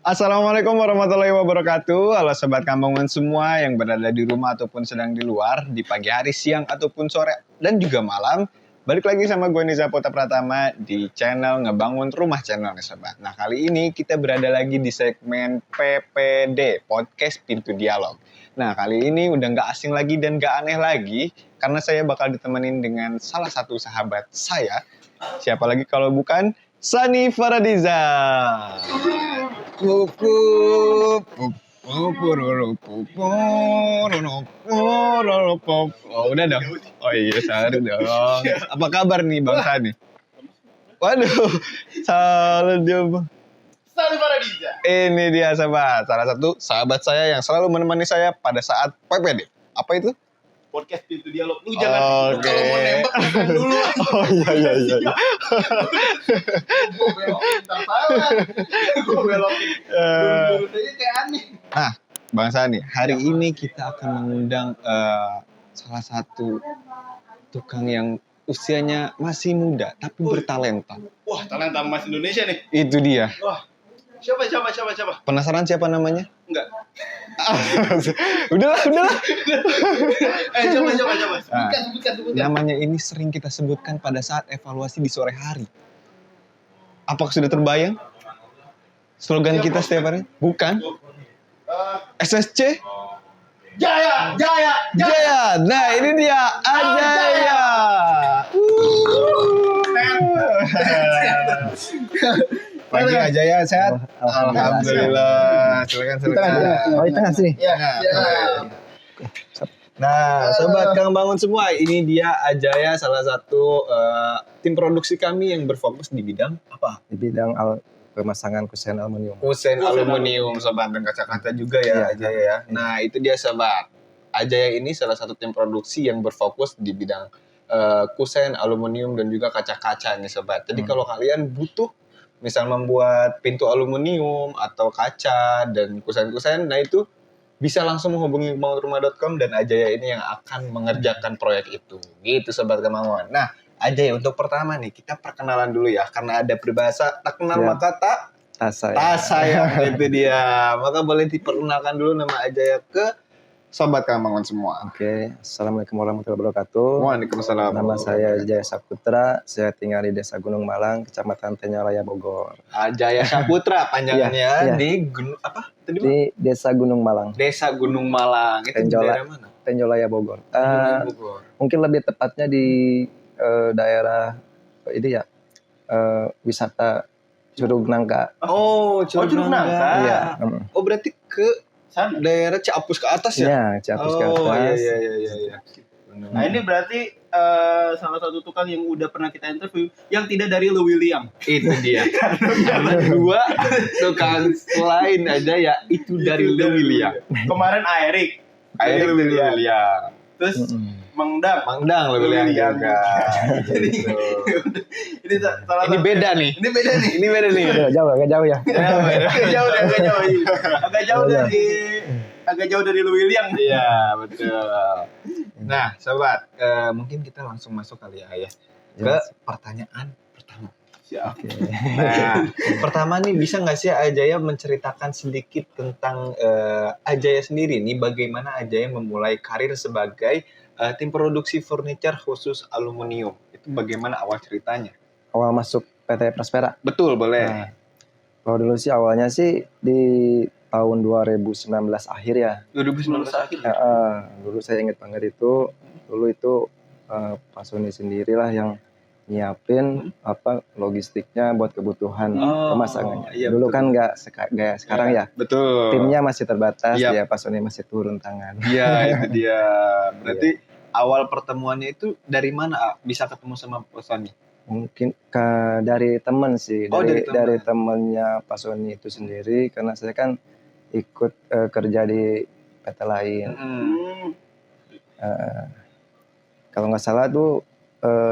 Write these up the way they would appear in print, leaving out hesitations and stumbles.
Assalamualaikum warahmatullahi wabarakatuh. Halo Sobat Kambangan semua yang berada di rumah ataupun sedang di luar, di pagi hari, siang, ataupun sore, dan juga malam. Balik lagi sama gue Niza Putra Pratama di channel Ngebangun Rumah Channel nih Sobat. Nah kali ini kita berada lagi di segmen PPD, Podcast Pintu Dialog. Nah kali ini udah gak asing lagi dan gak aneh lagi, karena saya bakal ditemenin dengan salah satu sahabat saya. Siapa lagi kalau bukan Sani Faradiza. Oh udah dong. Oh iya salut dong. Apa kabar nih Bang Sani? Waduh, salut dia. Sani Faradiza. Ini dia sahabat, salah satu sahabat saya yang selalu menemani saya pada saat PPD. Apa itu? Podcast Pintu Dialog. Lu jangan kalau mau nembak dulu. Oh iya. Gue belokin tak salah. Gue belokin. Dulu saja kayak aneh. Nah, Bang Sani, hari ini kita akan mengundang salah satu tukang yang usianya masih muda tapi bertalenta. Wah, talenta emas Indonesia nih. Itu dia. Wah. Siapa? Penasaran siapa namanya? Enggak. Udahlah. Coba. Nah, Sebutkan. namanya ini sering kita sebutkan pada saat evaluasi di sore hari. Apakah sudah terbayang? Slogan kita setiap hari? Bukan? SSC? Jaya. Nah, ini dia. Ajaya. Pagi Ajaya sehat? Alhamdulillah. Silakan. Oh, di tengah sini. Ya. Nah, Sobat Kang Bangun semua, ini dia Ajaya, salah satu tim produksi kami yang berfokus di bidang apa? Di bidang pemasangan kusen aluminium. Kusen aluminium, Sobat, dan kaca-kaca juga ya, Ajaya ya. Nah, itu dia Sobat. Ajaya ini salah satu tim produksi yang berfokus di bidang kusen aluminium dan juga kaca-kaca nih Sobat. Jadi kalau kalian butuh misal membuat pintu aluminium atau kaca dan kusen-kusen, nah itu bisa langsung menghubungi bangunrumah.com dan Ajaya ini yang akan mengerjakan proyek itu. Gitu Sobat Kemauan. Nah, Ajaya untuk pertama nih kita perkenalan dulu ya, karena ada peribahasa tak kenal maka tak sayang. Itu dia. Maka boleh diperkenalkan dulu nama Ajaya ke Sobat Kambangan semua. Oke, Assalamualaikum warahmatullahi wabarakatuh. Waalaikumsalam. Nama saya Jaya Saputra, saya tinggal di Desa Gunung Malang, Kecamatan Tenyolaya, Bogor. Ajaya Saputra panjangannya Iya. di apa? Tadi Di Desa Gunung Malang, Desa Gunung Malang. Itu di daerah mana? Tenyolaya, Bogor. Bogor. Mungkin lebih tepatnya di daerah ini ya, wisata Curug Nangka. Oh, Curug Nangka. Iya. Oh, berarti ke daerah Ciapus ke atas ya? Iya, Ciapus ke atas. Oh, iya. Nah, ini berarti salah satu tukang yang udah pernah kita interview yang tidak dari Lewiliang. Itu dia. Karena dua tukang lain aja ya itu dari Lewiliang. Kemarin Airik Lewiliang. Terus Mangdang Lewiliang juga. Gitu. Ini salah Ini satu. beda nih. Ini beda nih. Agak jauh ya. Agak jauh dari Lewiliang. Iya, betul. Nah, Sobat, mungkin kita langsung masuk kali ya ke pertanyaan pertama. Siap. Nah, pertama nih bisa nggak sih Ajaya menceritakan sedikit tentang Ajaya sendiri nih, bagaimana Ajaya memulai karir sebagai tim produksi furniture khusus aluminium. Itu bagaimana awal ceritanya? Awal masuk PT Prospera. Betul, boleh. Nah, kalau dulu sih awalnya sih di tahun 2019 akhir ya. 2019 akhir. Dulu saya ingat banget itu. Dulu itu Pak Sony sendirilah yang nyiapin logistiknya buat kebutuhan pemasangannya. Iya, dulu betul. kan nggak sekarang ya. Betul. Timnya masih terbatas, Yap. ya Pak Sony masih turun tangan. Iya, itu dia. Berarti awal pertemuannya itu dari mana bisa ketemu sama Pak Sony? Mungkin dari teman sih, Oh, dari teman. dari temannya Pak Sony itu sendiri, karena saya kan ikut kerja di PT lain. Kalau nggak salah tuh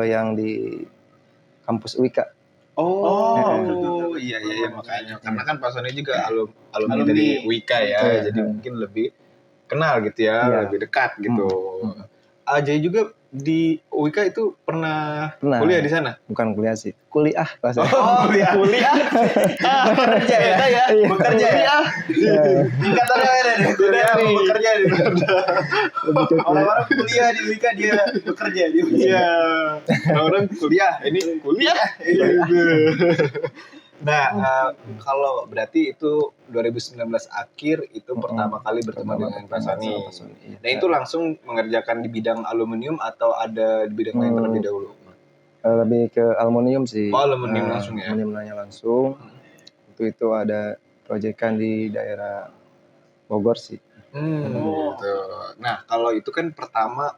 yang di kampus UIKA. Iya makanya. Karena kan Pak Sony juga alumni dari Wika ya, jadi mungkin lebih kenal gitu ya, lebih dekat gitu. Ajay juga di UIK itu pernah Pernah. kuliah di sana? Bukan kuliah sih, kuliah kelasnya. Kuliah. Bekerja ya. Iya. Bekerja ya. Tingkatannya ada deh. Kuliah sama bekerja nih. Lebih ke kuliah. Orang-orang kuliah di UIK dia bekerja di UIK. Iya. Orang kuliah, ini kuliah. Nah, kalau berarti itu 2019 akhir itu pertama kali bertemu dengan Pak Sony. Iya. Nah, itu langsung mengerjakan di bidang aluminium atau ada di bidang lain terlebih dahulu? Lebih ke aluminium sih. Oh, aluminium langsung ya? Aluminiumnya langsung. Itu ada proyekan di daerah Bogor sih. Gitu. Nah, kalau itu kan pertama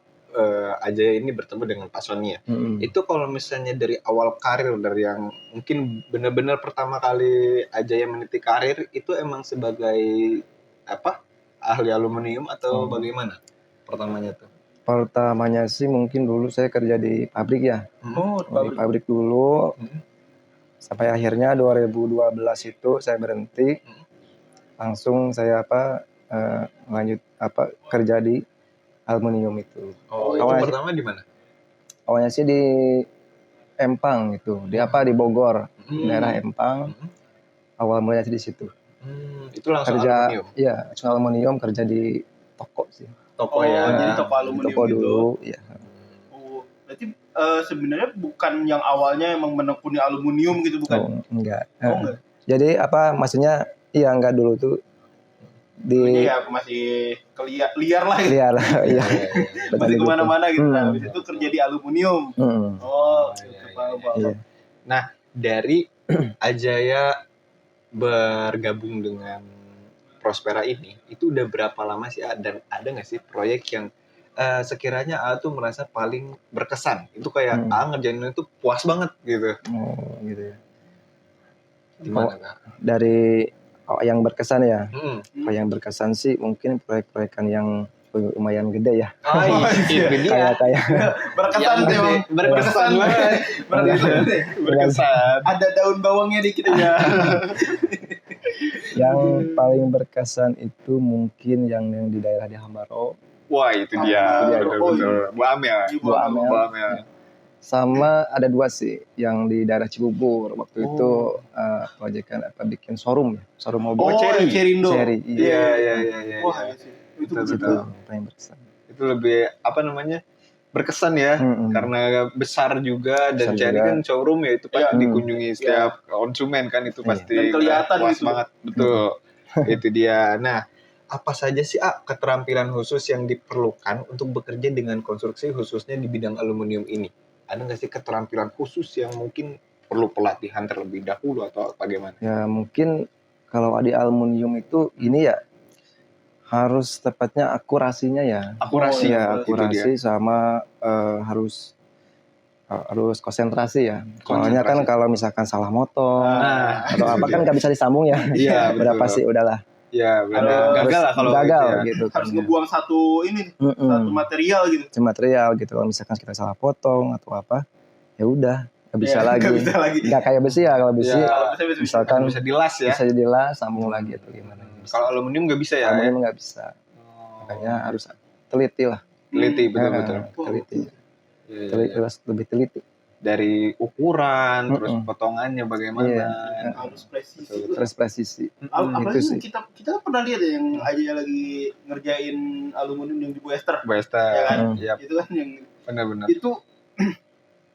Ajaya ini bertemu dengan Pak Sony ya. Itu kalau misalnya dari awal karir, dari yang mungkin benar-benar pertama kali Ajaya meniti karir itu emang sebagai apa? Ahli aluminium atau bagaimana pertamanya tuh? Pertamanya sih mungkin dulu saya kerja di pabrik ya. Oh, Di pabrik dulu. Sampai akhirnya 2012 itu saya berhenti. Langsung saya lanjut kerja di aluminium itu. Oh, itu Awalnya- pertama di mana? Awalnya sih di Empang gitu. Di Bogor, daerah Empang. Awal mulanya sih di situ. Itu langsung Kerja, aluminium. iya, langsung aluminium kerja di toko sih. Toko Oh, ya. jadi toko aluminium Toko gitu. dulu, iya. Oh, berarti sebenarnya bukan yang awalnya emang menekuni aluminium gitu bukan? Oh, enggak. Oh, enggak. Jadi maksudnya iya enggak dulu tuh Ini di ya masih liar lah gitu. liar, iya. Masih kemana-mana gitu. Nah, Hmm. habis itu kerja di aluminium. Hmm, Oh, gitu. iya, Paham, paham. iya. Nah, dari Ajaya bergabung dengan Prospera ini, itu udah berapa lama sih? Dan ada nggak sih proyek yang sekiranya A tuh merasa paling berkesan? Itu kayak A ngerjain itu puas banget gitu. Oh, gitu ya. Gimana Kak? Dari yang berkesan ya. Hmm. Kalau yang berkesan sih mungkin proyek-proyekan yang lumayan gede ya. Oh, iya, itu dia. Kayak Berkesan Yang tuh emang. berkesan banget. Berkesan. Berkesan. Ada daun bawangnya dikit aja. yang paling berkesan itu mungkin yang di daerah di Hambaro Wah, itu dia. Itu dia. Betul. Bu Amel. Ibu Bu Amel. Bu Amel. sama ada 2 sih yang di daerah Cibubur waktu Oh. itu proyekan bikin showroom Oh, mobil Cherry. Cerindo. Cherry, Iya, iya, iya, iya. Wah, iya sih. Itu Betul, betul. betul. itu paling berkesan. Itu lebih apa namanya? Berkesan ya. Karena besar juga dan Besar Cherry juga. kan showroom ya itu pasti Iya. dikunjungi setiap konsumen kan itu Iya. pasti Dan kelihatan puas gitu. banget. Betul. Itu dia. Nah, apa saja sih keterampilan khusus yang diperlukan untuk bekerja dengan konstruksi khususnya di bidang aluminium ini? Ada nggak sih keterampilan khusus yang mungkin perlu pelatihan terlebih dahulu atau bagaimana? Ya mungkin kalau di aluminium itu ini ya harus tepatnya akurasinya ya. Akurasi. Ya itu akurasi sama harus konsentrasi ya. Soalnya kan Konsentrasi. kalau misalkan salah motong Nah, atau apa kan nggak bisa disambung ya. Iya, Udah betul. pasti udahlah. Ya, benar. Harus Gagal lah kalau gagal itu ya. gitu kan. Harus ngebuang satu satu material gitu. Material gitu. Kalau misalkan kita salah potong atau apa, ya udah nggak bisa Ya, lagi. nggak bisa lagi. Nggak kayak besi ya, kalau besi Ya. Kalau bisa. misalkan Bisa dilas ya. bisa dilas sambung lagi atau gimana. Kalau aluminium nggak bisa ya. aluminium nggak bisa. Makanya harus teliti lah. Teliti betul-betul. Teliti. Iya, iya, Teliti, iya. harus lebih teliti. Dari ukuran, terus Mm-mm. potongannya bagaimana. Iya. Harus presisi. Betul, Terus presisi. Apalagi Itu sih. kita pernah lihat ya yang aja lagi ngerjain aluminium yang di Buester. Besta. Ya kan? Iya, Itu kan yang benar-benar.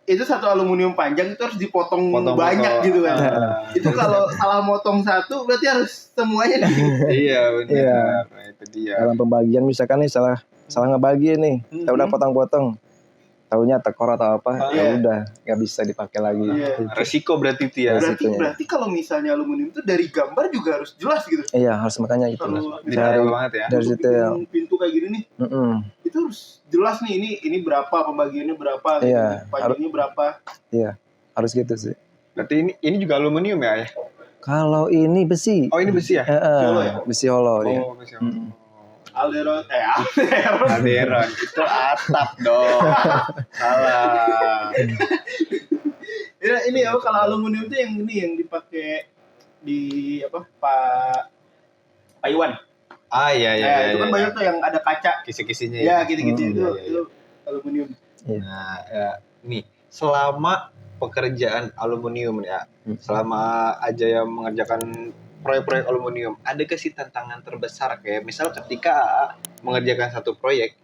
itu satu aluminium panjang itu harus dipotong Potong-potong. banyak gitu kan. Ah. Itu kalau salah motong satu berarti harus semuanya nih. Iya, benar. Iya. Nah, itu dia. Dalam pembagian misalkan nih salah ngebagi nih, kita udah potong-potong. Taunya tekor atau apa, Iya. ya udah nggak bisa dipakai lagi. Iya. Resiko berarti itu ya. Resiko. Berarti kalau misalnya aluminium itu dari gambar juga harus jelas gitu. Iya, harus makanya itu. Kalau Detail banget ya. Dari untuk detail. bikin pintu kayak gini nih, itu harus jelas nih ini berapa pembagiannya berapa, gitu. Iya. Panjangnya berapa. Harus gitu sih. Berarti ini juga aluminium ya? Kalau ini besi. Oh, ini besi ya? Holo ya? Besi holo dia. Oh, besi. Alderon, Alderon itu atap dong. Salah. Ya, ini kalau aluminium itu yang ini yang dipakai di apa Pak Iwan. Ah, iya, iya. Ya, iya, itu kan iya. banyak tuh yang ada kaca. Kisi-kisinya Ya, gitu-gitu Hmm, itu, iya, iya. itu aluminium. Iya. Nah, nih selama pekerjaan aluminium ya, selama aja yang mengerjakan proyek-proyek aluminium, ada gak sih tantangan terbesar kayak misal ketika mengerjakan satu proyek,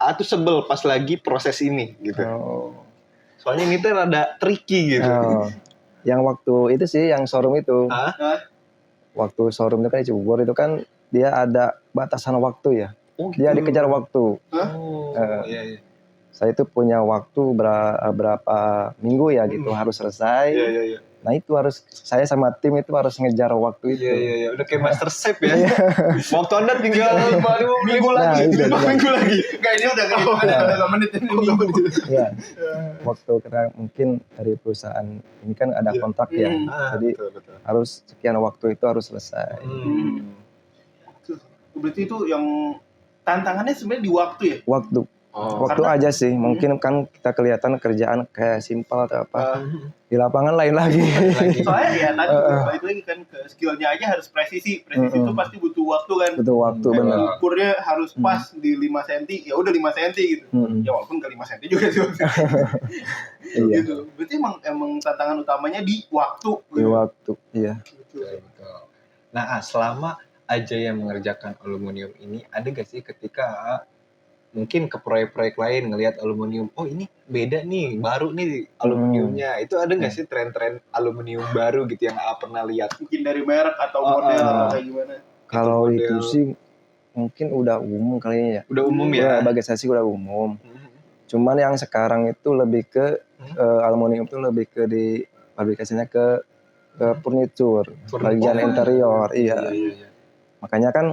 tuh sebel pas lagi proses ini gitu. Oh. Soalnya ini tuh rada tricky gitu. Oh. Yang waktu itu sih yang showroom itu. Hah? Waktu showroom itu kan di Cibubur itu kan dia ada batasan waktu ya. Oh, Dia dikejar waktu. Oh, iya, iya. Saya itu punya waktu berapa minggu ya gitu harus selesai. Iya, iya, iya. Nah itu harus saya sama tim itu harus ngejar waktu itu. Iya, iya, iya. Udah kayak master chef ya. Waktu Anda tinggal 5 minggu lagi. Nah, itu, 5 minggu lagi. Enggak, ini udah ada menit ini. Iya. Waktu karena mungkin dari perusahaan ini kan ada kontrak ya. Jadi betul. harus sekian waktu itu harus selesai. Berarti itu yang tantangannya sebenarnya di waktu ya? Waktu. Oh, Waktu aja sih. Mungkin kan kita kelihatan kerjaan kayak simpel atau apa. Di lapangan lain lagi. Soalnya ya tadi balik lagi kan ke skillnya aja harus presisi. Presisi itu pasti butuh waktu kan. Butuh waktu benar. Ukurnya harus pas di 5 cm. Ya udah 5 cm gitu. Ya walaupun ke 5 cm juga sih. Iya. Gitu. Berarti emang tantangan utamanya di waktu. Di waktu. Iya. betul. Nah, selama aja yang mengerjakan aluminium ini, ada gak sih ketika mungkin ke proyek-proyek lain ngelihat aluminium, oh ini beda nih, baru nih aluminiumnya. Itu ada nggak sih tren-tren aluminium baru gitu yang pernah lihat? Mungkin dari merek atau model atau kayak gimana? Kalau Itu itu model. sih mungkin udah umum kayaknya ya. Udah umum ya? Bagi saya sih udah umum. Cuman yang sekarang itu lebih ke aluminium itu lebih ke di aplikasinya ke furniture, bagian interior. Iya. Makanya kan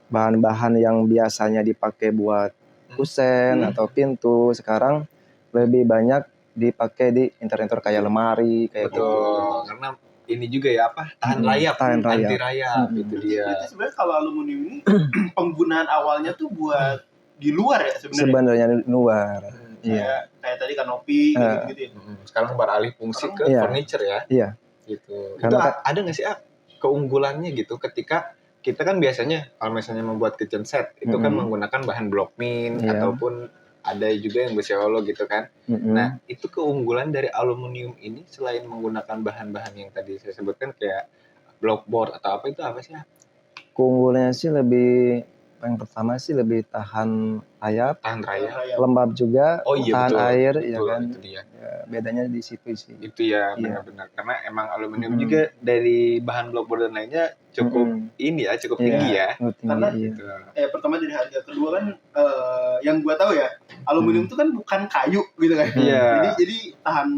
bahan-bahan yang biasanya dipakai buat kusen atau pintu sekarang lebih banyak dipakai di interior kayak lemari kayak gitu. Betul, karena ini juga ya tahan rayap, anti rayap itu dia. Berarti sebenarnya kalau aluminium ini penggunaan awalnya tuh buat di luar ya sebenarnya. Sebenarnya di luar. Iya. Kayak tadi kanopi gitu ya. Sekarang beralih fungsi ke furniture ya. Iya. Gitu. Karena itu ada nggak sih keunggulannya gitu ketika kita kan biasanya kalau misalnya membuat kitchen set itu kan menggunakan bahan block mint ataupun ada juga yang besiolo gitu kan. Nah, itu keunggulan dari aluminium ini selain menggunakan bahan-bahan yang tadi saya sebutkan kayak blockboard atau apa itu apa sih? Keunggulannya sih lebih yang pertama sih lebih tahan rayap, lembab juga, tahan betul, air betul, ya kan. Itu dia. Ya, bedanya di situ sih. Itu ya benar-benar karena emang aluminium juga dari bahan blockboard dan lainnya cukup cukup tinggi ya. Karena pertama dari harga, kedua kan yang gua tahu ya aluminium itu kan bukan kayu gitu kan. Jadi tahan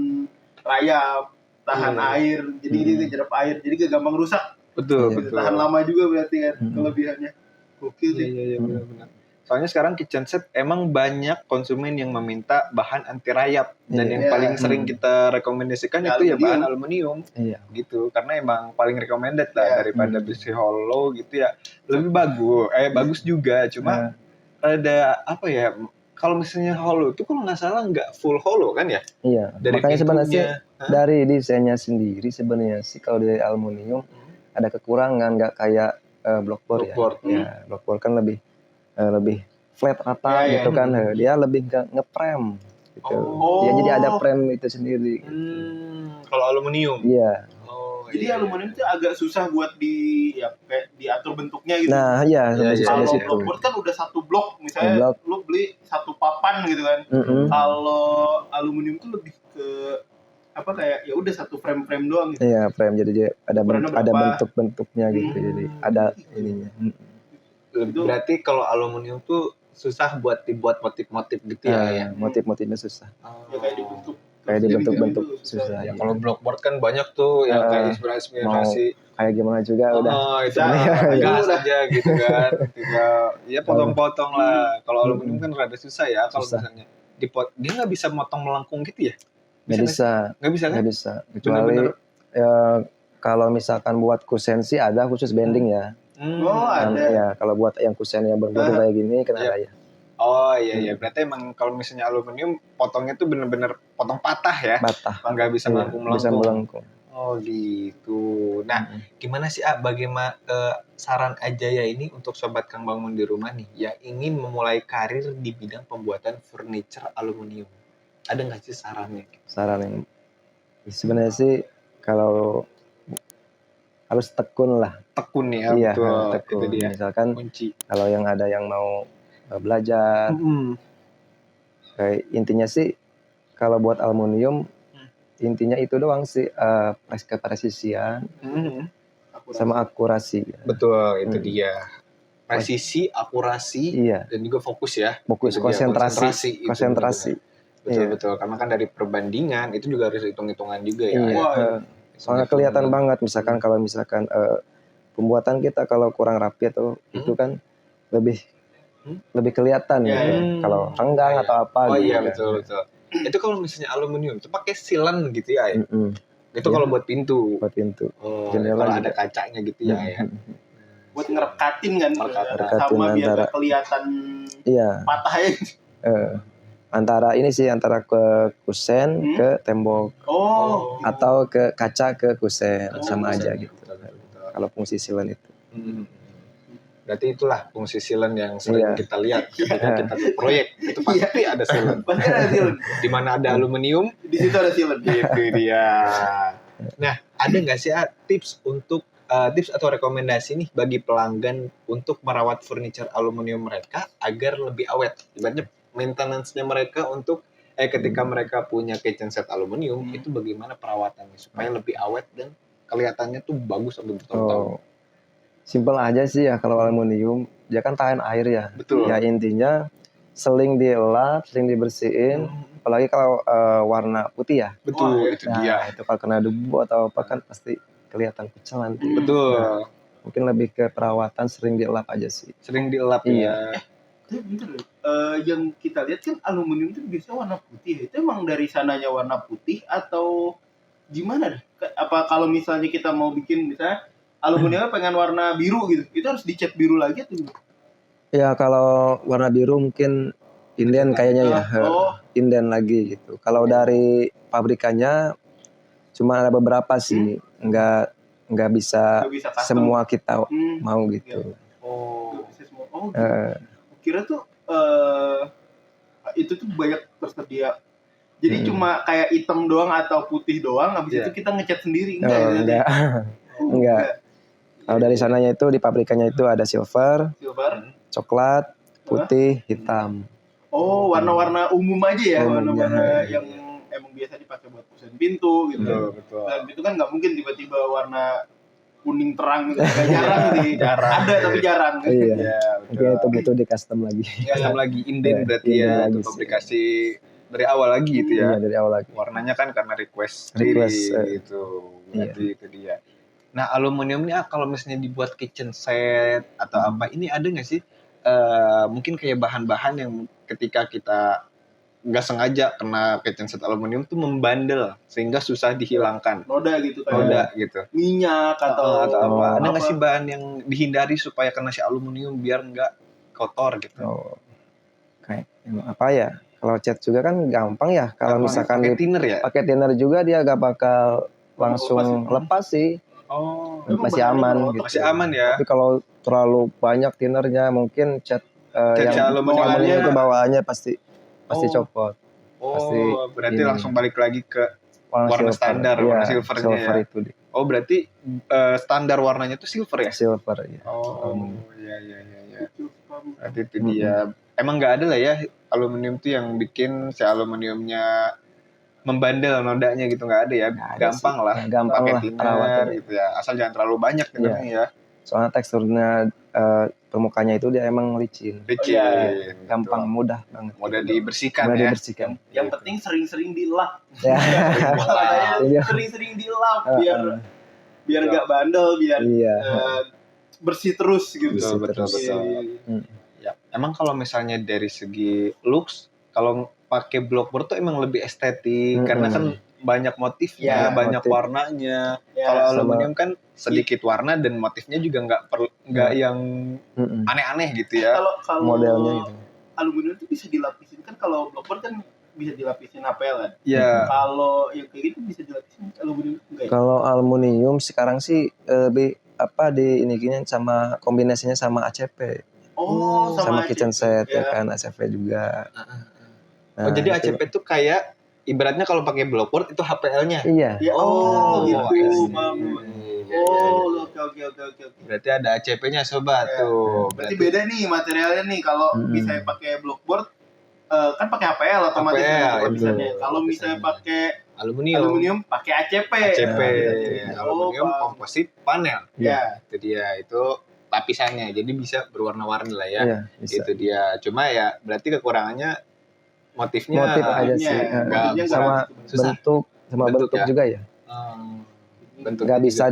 rayap, tahan air, jadi dia jerap air, jadi gak gampang rusak. Betul. Tahan lama juga berarti kan kelebihannya. Gokil sih. Iya benar. Soalnya sekarang kitchen set emang banyak konsumen yang meminta bahan anti rayap dan yang paling sering kita rekomendasikan itu ya bahan aluminium. Gitu. Karena emang paling recommended lah daripada besi hollow gitu ya. Lebih bagus juga, cuma ada apa ya? Kalau misalnya hollow itu kalau nggak salah nggak full hollow kan ya? Iya. Dari makanya sebenarnya dari desainnya sendiri sebenarnya sih kalau dari aluminium ada kekurangan, nggak kayak blockboard ya. Ya, blockboard kan lebih flat rata gitu kan. Dia lebih nge-frame gitu. Ya jadi ada frame itu sendiri. Kalau aluminium. Iya. Jadi aluminium itu agak susah buat kayak diatur bentuknya gitu. Nah, kalau blockboard kan udah satu blok, misalnya lu beli satu papan gitu kan. Kalau aluminium itu lebih ke apa kayak ya udah satu frame doang gitu. Iya, frame jadi ada bentuk-bentuknya gitu. Jadi ada ininya. Berarti kalau aluminium tuh susah buat dibuat motif-motif gitu ya. Motif-motifnya susah. Ya kayak dibentuk. Kayak dibentuk-bentuk susah. Ya, kalau blockboard kan banyak tuh yang kayak inspirasi. Kayak gimana juga udah. Itu gas aja gitu kan. Tinggal potong-potong lah. Kalau aluminium kan rada susah ya kalau misalnya dia nggak bisa motong melengkung gitu ya. Nggak bisa. Kecuali kalau misalkan buat kusen sih ada khusus bending ya. Ada. Ya, kalau buat yang kusen yang berburu kayak gini kan ada ya. Iya. Berarti emang kalau misalnya aluminium potongnya tuh bener-bener potong patah ya. Patah. Nggak bisa melengkung. Bisa melengkung. Oh gitu. Nah, gimana sih bagaimana saran Ajaya ini untuk sobat Kang Bangun di rumah nih yang ingin memulai karir di bidang pembuatan furniture aluminium? Ada nggak sih sarannya? Saran yang sebenarnya sih kalau harus tekun lah. Tekun ya, Iya, betul. tekun. Itu dia Misalkan kunci. kalau yang ada yang mau belajar, kayak intinya sih kalau buat aluminium intinya itu doang sih, kepresisian sama akurasi. Betul, itu dia. Presisi, akurasi, Iya. dan juga fokus ya. Fokus, Itu dia, konsentrasi. Betul. Karena kan dari perbandingan itu juga harus hitung-hitungan juga ya. Iya. Soalnya kelihatan banget misalkan kalau pembuatan kita kalau kurang rapi atau itu kan lebih kelihatan gitu. Kalau renggang atau apa Oh gitu. iya, betul. Itu kalau misalnya aluminium itu pakai silen gitu ya. Itu kalau buat pintu. Buat pintu. Oh, Jendela kalau juga. ada kacanya gitu ya. Buat ngerekatin kan, Ngerekatin sama biar antara- gak kelihatan Iya. patah ya. Antara ke kusen ke tembok atau ke kaca ke kusen sama aja gitu. Betul. Kalau fungsi silen itu. Berarti itulah fungsi silen yang sering kita lihat ketika kita ke proyek. Itu pasti ada silen. Pasti ada silen. Di mana ada aluminium, Di situ ada silen. itu dia. Nah, ada nggak sih tips atau rekomendasi nih bagi pelanggan untuk merawat furniture aluminium mereka agar lebih awet? Ibaratnya maintenance-nya mereka untuk ketika mereka punya kitchen set aluminium itu bagaimana perawatannya supaya lebih awet dan kelihatannya tuh bagus sampai bertahun-tahun. Simpel aja sih ya kalau aluminium, dia kan tahan air ya. Betul. Ya intinya sering dielap, sering dibersihin. Apalagi kalau warna putih ya. Betul, itu dia. Itu kalau kena debu atau apa kan pasti kelihatan kucel nanti. Betul. Nah, mungkin lebih ke perawatan sering dielap aja sih. Sering dielap ya. Bentar, yang kita lihat kan aluminium itu biasanya warna putih. Itu emang dari sananya warna putih atau gimana? Apa kalau misalnya kita mau bikin misalnya aluminiumnya pengen warna biru gitu, itu harus dicat biru lagi atau gimana? Ya kalau warna biru mungkin inden kayaknya ya, inden lagi gitu. Kalau dari pabrikannya cuma ada beberapa sih, nggak bisa semua kita mau gitu. Kira tuh itu tuh banyak tersedia. Jadi cuma kayak hitam doang atau putih doang, habis itu kita ngecat sendiri enggak. Kalau dari sananya itu di pabrikannya itu ada silver, coklat, putih, hitam. Oh, warna-warna umum aja ya, warna-warna yang emang biasa dipakai buat kusen pintu gitu. Betul. Dan itu kan nggak mungkin tiba-tiba warna kuning terang gitu, jarang sih. Ada tapi jarang. Iya. Mungkin itu butuh di custom lagi. Custom lagi inden berarti ya, untuk aplikasi dari awal lagi gitu ya. Iya, dari awal lagi. Warnanya kan karena request gitu. Berarti itu dia. Nah, aluminium ini kalau misalnya dibuat kitchen set atau apa, ini ada nggak sih mungkin kayak bahan-bahan yang ketika kita nggak sengaja kena kitchen set aluminium tuh membandel sehingga susah dihilangkan. Noda gitu kan. Noda gitu. Minyak atau apa. Ada nggak sih bahan yang dihindari supaya kena si aluminium biar nggak kotor gitu? Kayak apa ya? Kalau cat juga kan gampang ya. Kalau misalkan pakai thinner ya? Pakai thinner juga dia gak bakal langsung lepas sih. Masih aman gitu. Masih aman ya. Tapi kalau terlalu banyak thinnernya mungkin cat yang aluminium itu bawaannya pasti copot. Pasti berarti langsung balik lagi ke warna standar, warna silvernya ya. Itu. Berarti standar warnanya tuh silver ya? Silver ya. Iya. Berarti itu dia. Emang nggak ada lah ya aluminium tuh yang bikin si aluminiumnya membandel nodanya gitu, nggak ada ya. Gampang lah. Gampang lah perawatan gitu ya. Asal jangan terlalu banyak tinnernya ya. Soalnya teksturnya permukaannya itu dia emang licin. Gampang, mudah banget. Mudah dibersihkan ya. Yang penting sering-sering dilap. Ya. Sering-sering dilap biar nggak bandel, biar bersih terus gitu. Betul. Ya. Emang kalau misalnya dari segi looks, kalau pakai blockboard tuh emang lebih estetik karena kan banyak motifnya, banyak warnanya. Kalau aluminium kan sedikit warna dan motifnya juga nggak yang aneh-aneh gitu ya. Kalau modelnya gitu. Aluminium itu bisa dilapisin kan, kalau blockboard kan bisa dilapisin HPL kan. Iya. Kalau yang kayak gitu bisa dilapisin aluminium enggak ya? Kalau aluminium sekarang sih lebih diininya sama kombinasinya sama ACP. Oh, sama ACP. kitchen set Ya. ya kan ACP juga. Oh, jadi ACP itu kayak ibaratnya kalau pakai blockboard itu HPL-nya. Iya. Ya, gitu. Oke. Berarti ada ACP-nya sobat Ya. tuh. Berarti beda nih materialnya nih kalau misalnya pakai blockboard kan pakai HPL otomatis lapisannya. Kalau misalnya pakai aluminium pakai ACP. Aluminium komposit panel. Ya. Itu dia, itu lapisannya. Jadi bisa berwarna-warni lah ya. Iya, bisa. Itu dia. Cuma ya berarti kekurangannya motif aja sih. Sama bentuk ya? juga ya. Bentuk nggak bisa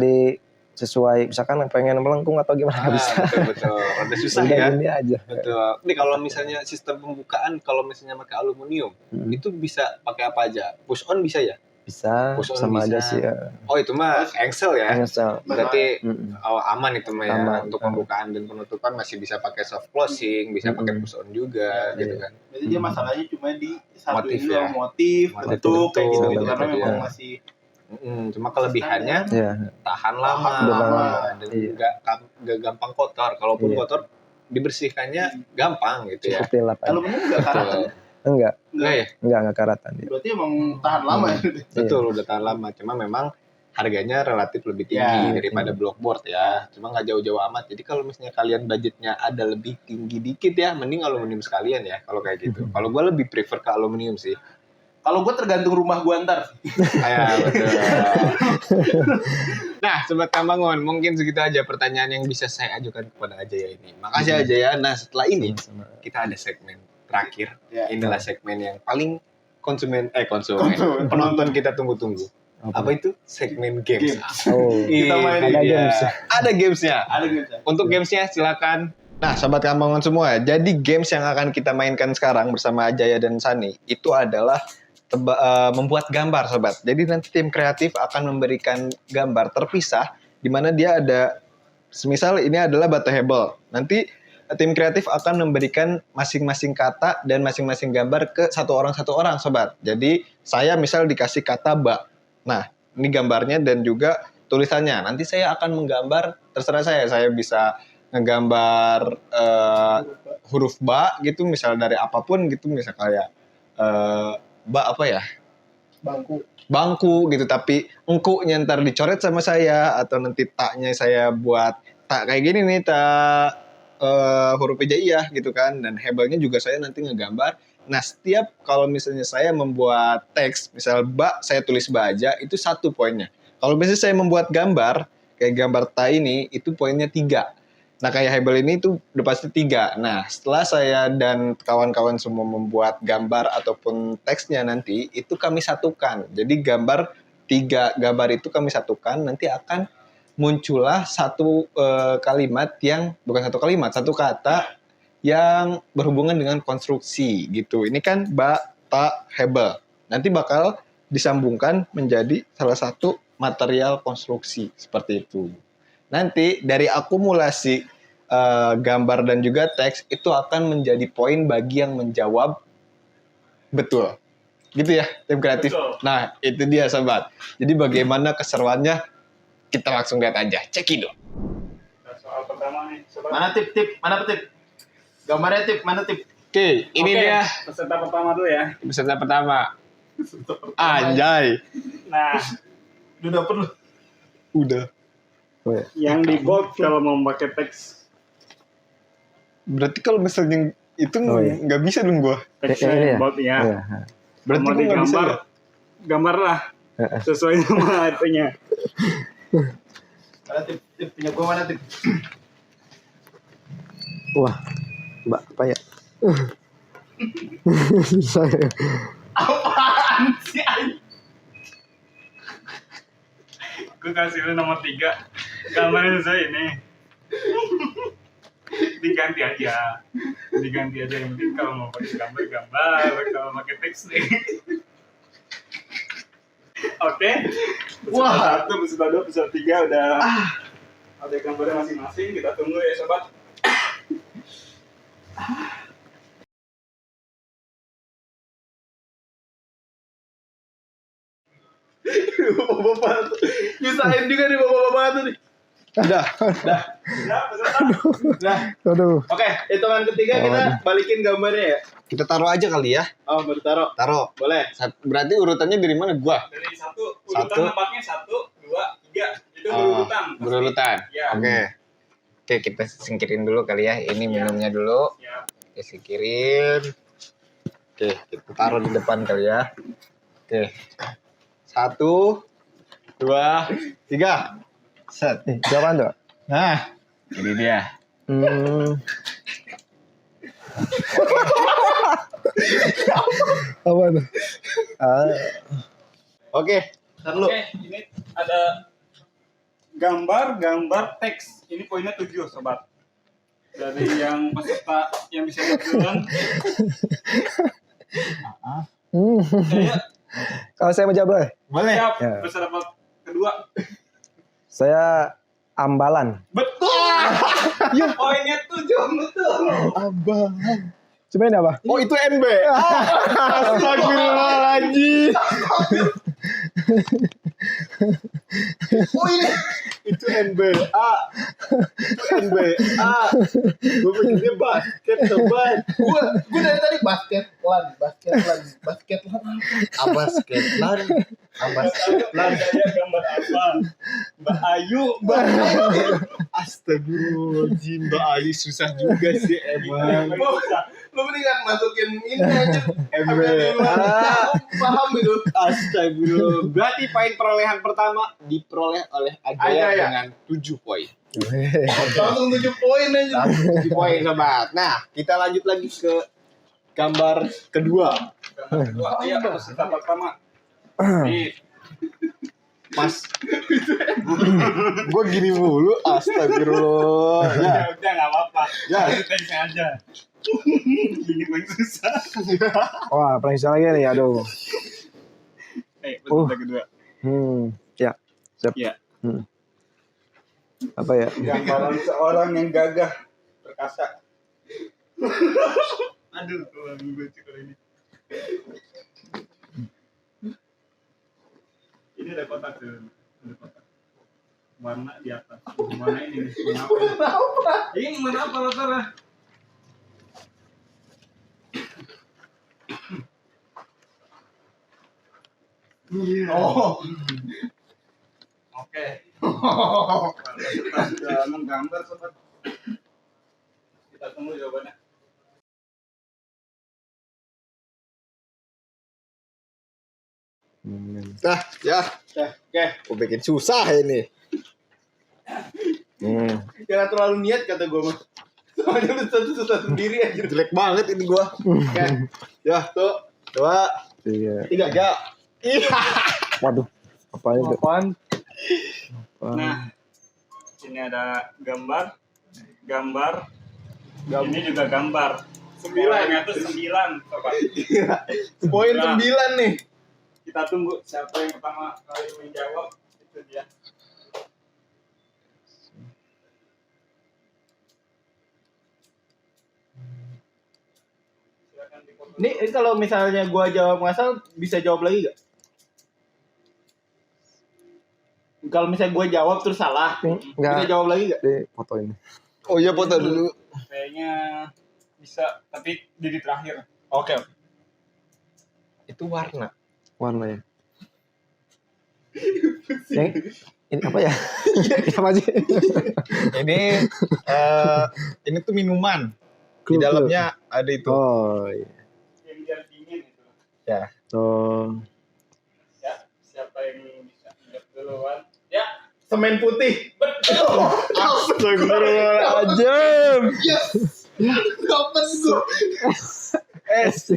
sesuai misalkan pengen melengkung atau gimana nggak bisa. Betul. Ada susah udah ya. Gini aja. Betul. Ini kalau misalnya sistem pembukaan kalau misalnya pakai aluminium itu bisa pakai apa aja? Push on bisa ya? Bisa, sama bisa. aja sih ya. Oh itu mah engsel ya? Engsel. Berarti aman itu mah ya. Aman. Untuk pembukaan dan penutupan masih bisa pakai soft closing, bisa pakai push on juga gitu kan. Jadi dia masalahnya cuma di satu Motif ini ya. motif, bentuk kayak gitu karena memang dia. masih cuma kelebihannya tahan lama dan nggak gampang kotor. Kalaupun kotor dibersihkannya gampang gitu ya. Seperti lap. Aluminium nggak karatan? Enggak ya? Enggak karatan dia. Berarti emang tahan lama ya? Betul, udah tahan lama. Cuma memang harganya relatif lebih tinggi daripada blockboard ya. Cuma nggak jauh-jauh amat. Jadi kalau misalnya kalian budgetnya ada lebih tinggi dikit ya, mending aluminium sekalian ya kalau kayak gitu. Kalau gue lebih prefer ke aluminium sih. Kalau gue tergantung rumah gue ntar. Betul. Nah, Sobat Kambangun, mungkin segitu aja pertanyaan yang bisa saya ajukan kepada Ajaya ini. Makasih Ajaya. Nah, setelah ini kita ada segmen terakhir. Inilah segmen yang paling konsumen. Penonton kita tunggu-tunggu. Apa itu? Segmen games. Kita main Ada gamesnya. Untuk gamesnya silakan. Nah, Sobat Kambangun semua, jadi games yang akan kita mainkan sekarang bersama Ajaya dan Sani itu adalah membuat gambar, Sobat. Jadi nanti tim kreatif akan memberikan gambar terpisah di mana dia ada, semisal ini adalah Batahable. Nanti tim kreatif akan memberikan masing-masing kata dan masing-masing gambar ke satu orang, Sobat. Jadi saya misal dikasih kata ba. Nah, ini gambarnya dan juga tulisannya. Nanti saya akan menggambar, terserah saya bisa ngegambar huruf ba gitu, misal dari apapun gitu, misal kayak ba apa ya? Bangku gitu, tapi engkunya ntar dicoret sama saya, atau nanti taknya saya buat tak kayak gini nih, tak huruf hijaiyah gitu kan, dan hebelnya juga saya nanti ngegambar. Nah, setiap kalau misalnya saya membuat teks, misal ba, saya tulis ba aja, itu 1 poinnya. Kalau misalnya saya membuat gambar, kayak gambar ta ini, itu poinnya 3. Nah, kayak hebel ini tuh udah pasti 3. Nah, setelah saya dan kawan-kawan semua membuat gambar ataupun teksnya nanti, itu kami satukan. Jadi 3 gambar itu kami satukan, nanti akan muncullah satu kalimat yang, bukan satu kalimat, satu kata yang berhubungan dengan konstruksi gitu. Ini kan ba, ta, hebel. Nanti bakal disambungkan menjadi salah satu material konstruksi, seperti itu. Nanti dari akumulasi gambar dan juga teks itu akan menjadi poin bagi yang menjawab betul. Gitu ya, tim kreatif. Betul. Nah, itu dia Sobat. Jadi bagaimana keseruannya, kita langsung lihat aja. Cekidot. Soal pertama nih, Sobat. Mana tip? Mana tip? Gambarnya tip, mana tip? Oke, ini dia. Peserta pertama dulu ya. Peserta pertama. Anjay. Nah, udah dapet lu. Udah. Yang di bold kalau mau pakai teks. Berarti kalau misalnya itu nggak bisa dong gua. Teksnya bold ya. Berarti gua nggak bisa. Gambar lah. Sesuai sama artinya. Mana tip punya gua, mana tip? Wah, Mbak apa ya? Saya. Apaan sih? Gue kasih lu nomor 3. Gambarnya saya ini. Diganti aja. Yang penting kalau mau pakai gambar, kalau pakai teks nih. Oke. Wah, 1, peserta 2, peserta 3 udah ada gambarnya masing-masing. Kita tunggu ya, Sobat. Bapak-bapak tuh. Nyusahin juga nih bapak-bapak tuh nih. Udah. Aduh. Oke, hitungan ketiga kita balikin gambarnya ya. Kita taruh aja kali ya. Oh, baru taruh. Taruh. Boleh. Berarti urutannya dari mana gua? Dari urutan nampaknya 1, 2, 3. Itu berurutan. Berurutan. Ya. Oke, kita singkirin dulu kali ya. Ini minumnya dulu. Ya. Kita singkirin. Oke, kita taruh di depan kali ya. Oke. 1, 2, 3. Set. Jawaban tuh. Nah, ini dia. Apa tuh? Oke. Taruh. Oke, ini ada gambar teks. Ini poinnya 7, sobat. Dari yang peserta yang bisa berjalan. Saya Kalau saya mau jawab boleh? Boleh. siap. Ya. Peserta kedua. Saya ambalan. Betul. Poinnya 7, betul. Ambalan. Sebenarnya apa? Oh, itu NB. Astagfirullahaladzim. Oh, ini itu NBA. Itu NBA. Gue pikirnya basket, sobat. Gue dari tadi basket lan. Saya gambar apa? Mbak Ayu. Astagfirullahaladzim, Mbak Ali susah juga sih emang. Lu mendingan masukin ini aja. NBA. Paham itu. Astagfirullah. Berarti poin perolehan pertama diperoleh oleh Ajaya Ajaya. dengan 7 poin. Langsung 7 poin aja. 7 poin, sobat. Nah, kita lanjut lagi ke gambar kedua. Gambar kedua. Iya, peserta pertama. Nih, Mas, gue gini mulu, astagfirullah. Ya, udah nggak apa-apa. Ya. Itu teksnya aja. Ini paling susah. Wah, paling salah lagi nih, aduh. Peserta kedua. Ya, siap. Iya. Apa ya? Gambaran seorang yang gagah perkasa. Aduh, kalau gue kalau ini. Ini ada kotak tuh, ada kotak. Warna di atas. Warna ini. Warna apa? Ini warna apa rata-rata? Oh. Oke. Kita sudah menggambar, sobat. Kita tunggu jawabannya. Nah, ya. Oke. Gue bikin susah ini. Jangan terlalu niat kata gue mah. Soalnya lu susah sendiri aja. Jelek banget ini gue. Oke. Ya, tuh. 2, Iya. 3. Iya. Waduh. Apaan itu? Apaan? Nah, ini ada gambar. Ini juga gambar. 9 itu 9, sobat. Poin 9 nih. Kita tunggu siapa yang pertama kali menjawab. Itu dia. Silakan dipoto. Ini kalau misalnya gua jawab ngasal bisa jawab lagi gak? Kalau misalnya gua jawab terus salah, bisa Enggak. jawab lagi gak? Di foto ini. Oh iya, foto dulu. Kayaknya bisa, tapi di terakhir. Oke. Itu warna. Warnanya. Ini apa ya? Ini apa sih? Ini tuh minuman. Di Clue, dalamnya ada itu. Oh, iya. Yang biar dingin itu. Ya. Oh. Ya, siapa yang bisa lihat duluan? Ya, Semen putih. Astagfirullahaladzim. Dapat gua. S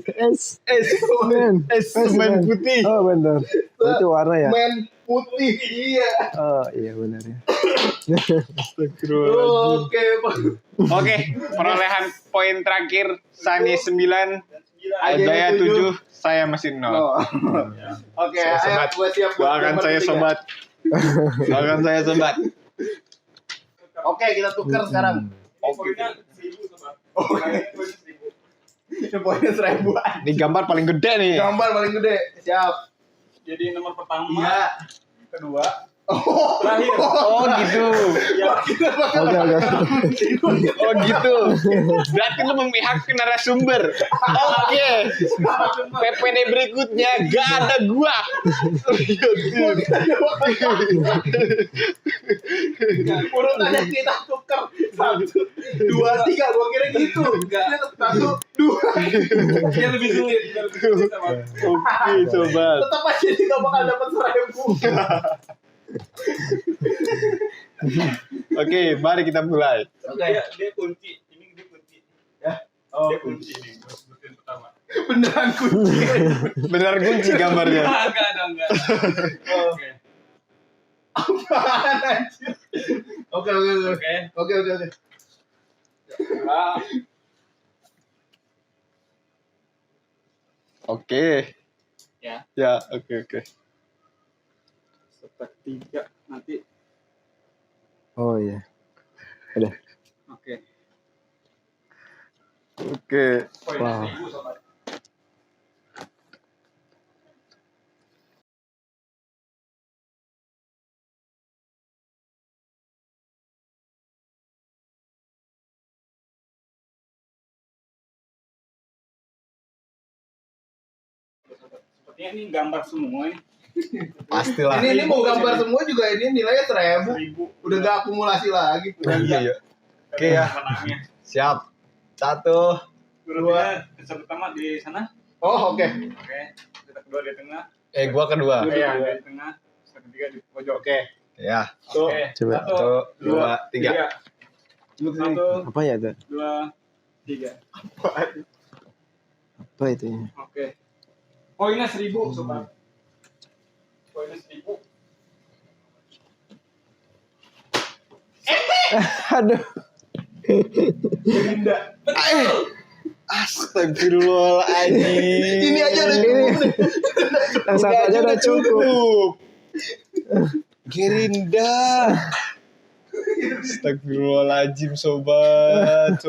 Semen putih. Oh, benar. Oh, itu warna ya? Semen putih. Iya. Oh, iya benar ya. Astagfirullahaladzim. Oke, Pak. Oke, perolehan poin terakhir Sani 9, dan 9. Ajaya 7, saya masih 0. Oh. Oke, Saya ayo sobat. gua siap buat Doakan gambar saya ketiga. sobat. Doakan saya sobat. Oke, kita tukar sekarang. Poinnya 1000, sobat. Poinnya 1000. Ini poinnya 1000-an. Ini gambar paling gede nih. Gambar paling gede. Siap. jadi nomor pertama. Iya. Kedua. Terakhir. Oh gitu. Ya. Oh gitu. Berarti lu memihak ke narasumber. Oke. PPD berikutnya gak ada gua. Urutannya kita tukar 1, 2, 3. Gua kira gitu. Enggak. 1, 2. Dia lebih sulit. Sama. Oke, sobat. Tetap aja dia gak bakal dapat 1.000. Oke, mari kita mulai. Dia kunci. Ini dia kunci. Ya. Dia kunci nih. Buat pertama. Beneran kunci. Benar kunci gambarnya. Enggak. Oke. Apaan anjir? Oke. Nah, Oke. ya. Ya, oke. Setek 3 nanti. Oh iya. Udah. Oke. Wow. Sepertinya ini gambar semua ini. Pastilah. Ini mau gambar semua juga ini nilainya 1.000. 1000. Udah gak akumulasi lagi. Iya. Oke ya. Menangnya. Siap. 1. Dua. Set pertama di sana. Oh, oke. Oke. Set kedua di tengah. Gua kedua. Iya. Dua di tengah. Set ketiga di pojok. Oke. Ya. Oke. Coba. 1, 2, 3. 1, Apa ya itu? 2, 3. Apa itu? Oke. Poinnya 1000 sobat. Poinnya 1000. Aduh. Astagfirullahaladzim. Ini aja udah Ini yang satu aja udah cukup. Gerinda. Astagfirullahaladzim, sobat.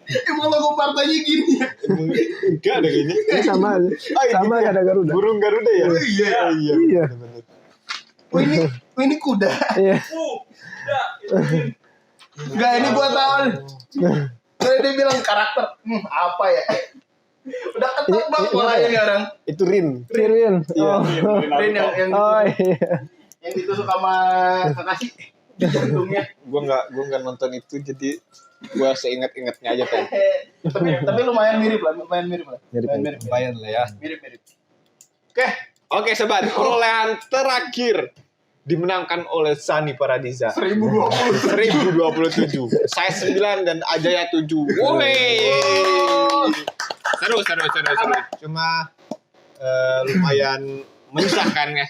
Emang logo partainya gini ya? Enggak ada kayaknya. Ini sama aja. Sama gak ada Garuda. Burung Garuda ya? Iya. Iya. Oh ini kuda. Iya. Ya, Enggak, ini gua tahu. Kalau dia bilang karakter, apa ya? Udah ketok bang polanya nih orang. Itu Rin. Rin. Oh. Rin yang Oh iya. yang ditusuk sama Kakashi di jantungnya. Gua nggak nonton itu, jadi gua seingat-ingatnya aja kan. tapi lumayan mirip lah. Mirip. Lumayan lah ya. Mirip. Oke sobat, perolehan terakhir dimenangkan oleh Sani Paradiza 1027. Saya 9 dan Ajaya 7. Woi. Seru. Cuma lumayan menyusahkan ya.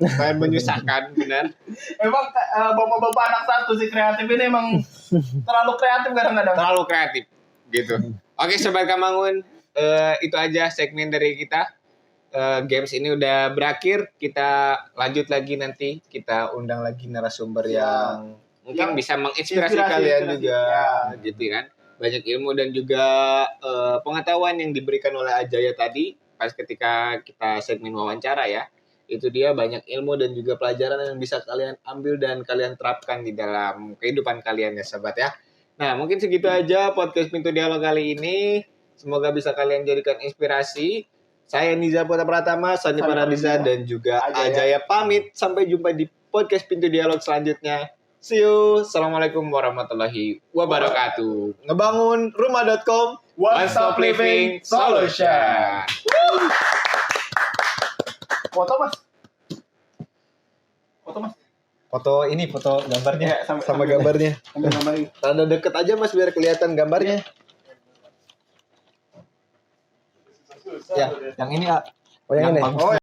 Lumayan menyusahkan, benar. Emang bapak-bapak anak satu si kreatif ini emang terlalu kreatif kadang-kadang. Terlalu kreatif gitu. Oke sobat Kamangun, itu aja segmen dari kita. Games ini udah berakhir, kita lanjut lagi nanti, kita undang lagi narasumber yang mungkin bisa menginspirasi kalian juga, gitu kan. Banyak ilmu dan juga pengetahuan yang diberikan oleh Ajaya tadi pas ketika kita segmen wawancara ya. Itu dia banyak ilmu dan juga pelajaran yang bisa kalian ambil dan kalian terapkan di dalam kehidupan kalian ya sobat ya. Nah mungkin segitu aja podcast Pintu Dialog kali ini. Semoga bisa kalian jadikan inspirasi. Saya Niza Putra Pratama, Sani Paradiza dan juga Ajaya pamit. Sampai jumpa di podcast Pintu Dialog selanjutnya. See you. Assalamualaikum warahmatullahi wabarakatuh. Ngebangun rumah.com, One Stop Living Solution. Foto mas. Foto ini, foto gambarnya, Ya, sama gambarnya. Sambil gambarin. Rada deket aja mas biar kelihatan gambarnya. Ya, yang ini ya. Oh yang ini. bagus.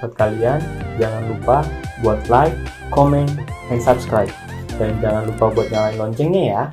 Buat kalian, jangan lupa buat like, comment, and subscribe. Dan jangan lupa buat nyalain loncengnya ya.